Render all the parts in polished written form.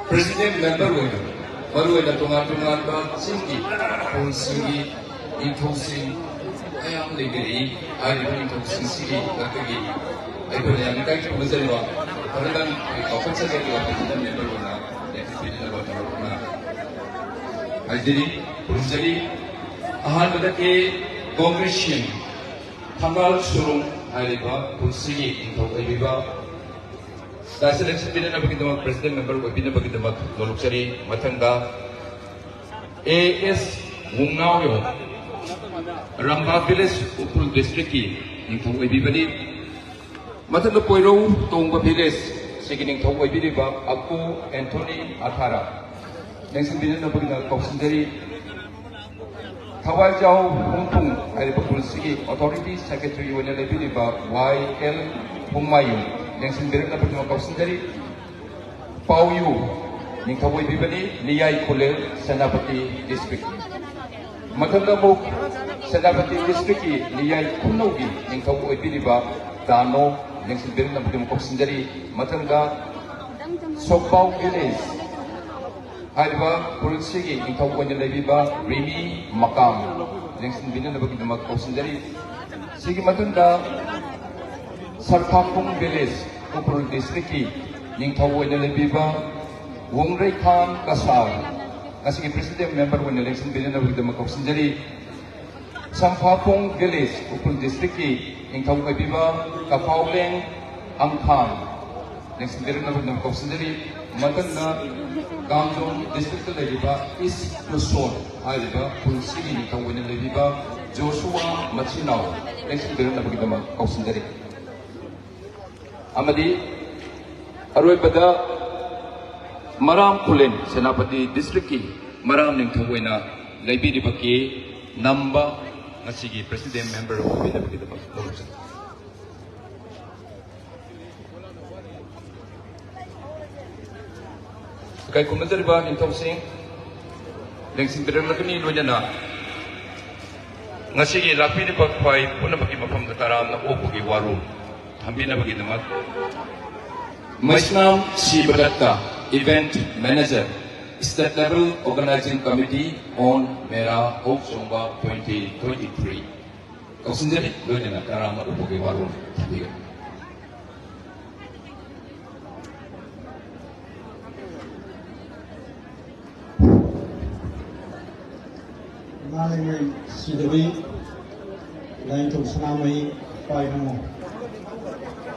President member baru ada tungan-tungan singgi, pun singgi, intosing, ayam legeri, ayam intosing singgi, lagi, ayam yang kita menjadi wah, karena kan kau saja kita president member mana, yang president member mana. Jadi, menjadi ahan pada ke congression, tanggal surung ayam pun singgi, intos ayam. Da selection bina na begitu mak president member ko bina begitu mak luluksari matangga AS Wungnaw yo Ramba village upul district ki ningthong ibibadi matangga poiro tongba village sigining thong ibidi ba Aku Anthony Athara nengsin bina na begitu kopsindari Thawal Jau Hongpung ay pagpul sigi authority secretary wala ibidi ba YL Humayun yang sendiri dapat berjumpa sendiri Pau Yu yang kawai bibani Liyai Kulel Senapati District Matanda Muk Senapati District Liyai Kunogi yang kawai biniba Dano yang sendiri dapat berjumpa sendiri Matanda Sokbau Village Haiba Pulsigi yang kawai biniba Rimi Makam yang sendiri dapat berjumpa sendiri Sigi Matanda Sarkapung Village, Upper District, Ningtawo Nelebiba, Wongray Khan Kasar, as a president member when election billion of the Makosindari, Sampapung Village, Upper District, Ningtawo Biba, Kapauleng, Angkhan, next billion of the Makosindari, Matanda, Gamzon, District Leviba, East Luzon, Haiba, Pulsigi, Ningtawo Nelebiba, Joshua Machinao, next billion of the Makosindari. Amadi Arway pada Maram Kulen Senapati District Maram ning thawai na laibi di baki namba ngasigi president member of the baki dapat lulusan. Kay kumazariba nintawsing lengsing biralagani Leinana Ngasi lapi ni pagpay puna bagi mafham taram na upugi waru hambi na bagi namat Maisnam si Badatta, Event Manager, State Level Organizing Committee on Mera Houchongba 2023. Kau sendiri, Leinana taram na upugi waru hambi. Malamay Sidawi, lain tu senamai pai namo.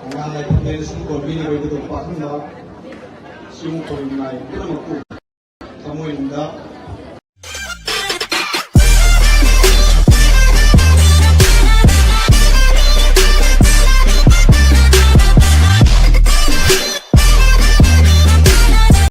Ngalai pemilihan sumber bini bagi tu pasang dah, siung korin nai, bukan aku. Kamu indah,